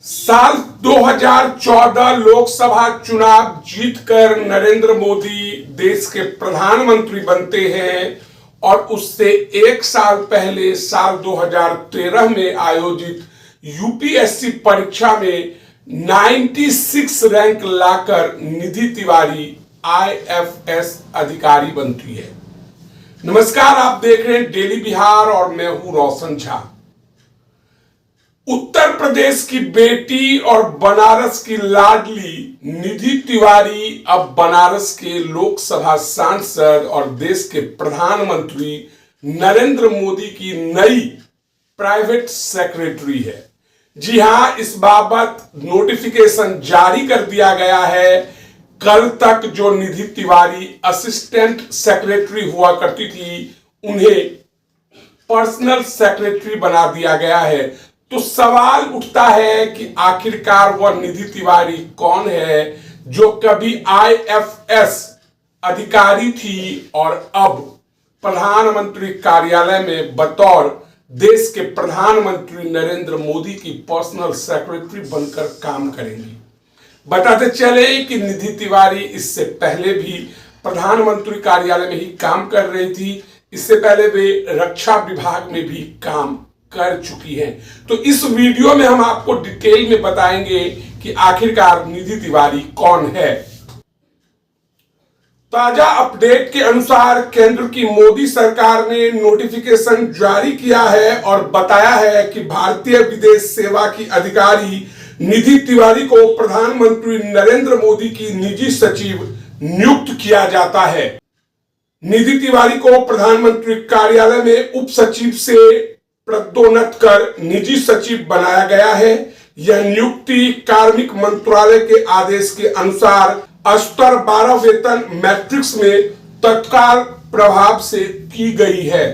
साल 2014 लोकसभा चुनाव जीतकर नरेंद्र मोदी देश के प्रधानमंत्री बनते हैं और उससे एक साल पहले साल 2013 में आयोजित यूपीएससी परीक्षा में 96 रैंक लाकर निधि तिवारी आईएफएस अधिकारी बनती है। नमस्कार, आप देख रहे हैं डेली बिहार और मैं हूं रोशन झा। उत्तर प्रदेश की बेटी और बनारस की लाडली निधि तिवारी अब बनारस के लोकसभा सांसद और देश के प्रधानमंत्री नरेंद्र मोदी की नई प्राइवेट सेक्रेटरी है। जी हां, इस बाबत नोटिफिकेशन जारी कर दिया गया है। कल तक जो निधि तिवारी असिस्टेंट सेक्रेटरी हुआ करती थी, उन्हें पर्सनल सेक्रेटरी बना दिया गया है। तो सवाल उठता है कि आखिरकार वह निधि तिवारी कौन है जो कभी आईएफएस अधिकारी थी और अब प्रधानमंत्री कार्यालय में बतौर देश के प्रधानमंत्री नरेंद्र मोदी की पर्सनल सेक्रेटरी बनकर काम करेंगी। बताते चले कि निधि तिवारी इससे पहले भी प्रधानमंत्री कार्यालय में ही काम कर रही थी। इससे पहले वे रक्षा विभाग में भी काम कर चुकी हैं। तो इस वीडियो में हम आपको डिटेल में बताएंगे कि आखिरकार निधि तिवारी कौन है। ताजा अपडेट के अनुसार केंद्र की मोदी सरकार ने नोटिफिकेशन जारी किया है और बताया है कि भारतीय विदेश सेवा की अधिकारी निधि तिवारी को प्रधानमंत्री नरेंद्र मोदी की निजी सचिव नियुक्त किया जाता है। निधि तिवारी को प्रधानमंत्री कार्यालय में उप सचिव से पदोन्नत कर निजी सचिव बनाया गया है। यह नियुक्ति कार्मिक मंत्रालय के आदेश के अनुसार स्तर 12 वेतन मैट्रिक्स में तत्काल प्रभाव से की गई है।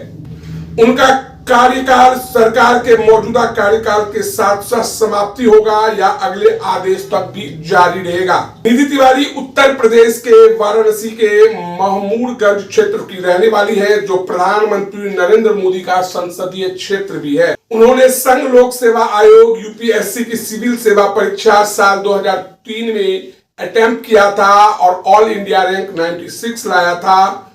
उनका कार्यकाल सरकार के मौजूदा कार्यकाल के साथ साथ समाप्ति होगा या अगले आदेश तक भी जारी रहेगा। निधि तिवारी उत्तर प्रदेश के वाराणसी के महमूदगंज क्षेत्र की रहने वाली है, जो प्रधानमंत्री नरेंद्र मोदी का संसदीय क्षेत्र भी है। उन्होंने संघ लोक सेवा आयोग यूपीएससी की सिविल सेवा परीक्षा साल 2003 में अटेम्प्ट किया था और ऑल इंडिया रैंक 96 लाया था।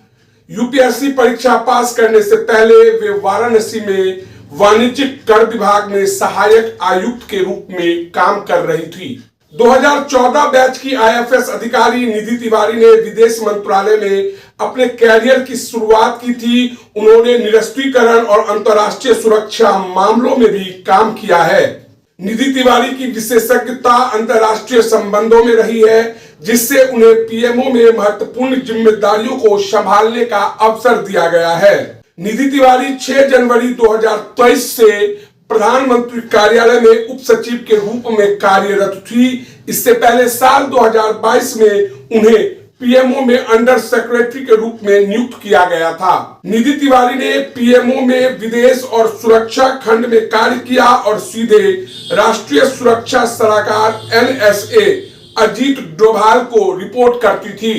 यूपीएससी परीक्षा पास करने से पहले वे वाराणसी में वाणिज्यिक कर विभाग में सहायक आयुक्त के रूप में काम कर रही थी। 2014 बैच की आईएफएस अधिकारी निधि तिवारी ने विदेश मंत्रालय में अपने कैरियर की शुरुआत की थी। उन्होंने निरस्त्रीकरण और अंतर्राष्ट्रीय सुरक्षा मामलों में भी काम किया है। निधि तिवारी की विशेषज्ञता अंतर्राष्ट्रीय संबंधों में रही है, जिससे उन्हें पीएमओ में महत्वपूर्ण जिम्मेदारियों को संभालने का अवसर दिया गया है। निधि तिवारी 6 जनवरी 2023 से प्रधानमंत्री कार्यालय में उप सचिव के रूप में कार्यरत थी। इससे पहले साल 2022 में उन्हें पीएमओ में अंडर सेक्रेटरी के रूप में नियुक्त किया गया था। निधि तिवारी ने पीएमओ में विदेश और सुरक्षा खंड में कार्य किया और सीधे राष्ट्रीय सुरक्षा सलाहकार एनएसए अजीत डोभाल को रिपोर्ट करती थी।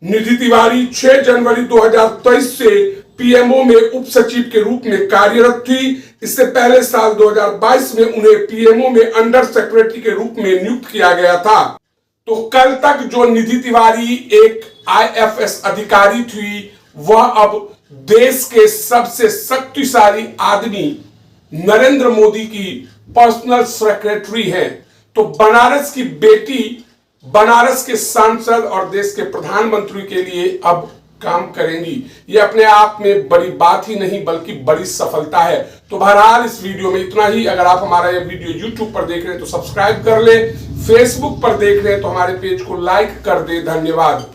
निधि तिवारी 6 जनवरी 2023 से पीएमओ में उप सचिव के रूप में कार्यरत थी। इससे पहले साल 2022 में उन्हें पीएमओ में अंडर सेक्रेटरी के रूप में नियुक्त किया गया था। तो कल तक जो निधि तिवारी एक आईएफएस अधिकारी थी, वह अब देश के सबसे शक्तिशाली आदमी नरेंद्र मोदी की पर्सनल सेक्रेटरी है। तो बनारस की बेटी बनारस के सांसद और देश के प्रधानमंत्री के लिए अब काम करेंगी। ये अपने आप में बड़ी बात ही नहीं बल्कि बड़ी सफलता है। तो बहरहाल इस वीडियो में इतना ही। अगर आप हमारा ये वीडियो YouTube पर देख रहे हैं तो सब्सक्राइब कर ले, फेसबुक पर देख रहे हैं तो हमारे पेज को लाइक कर दे। धन्यवाद।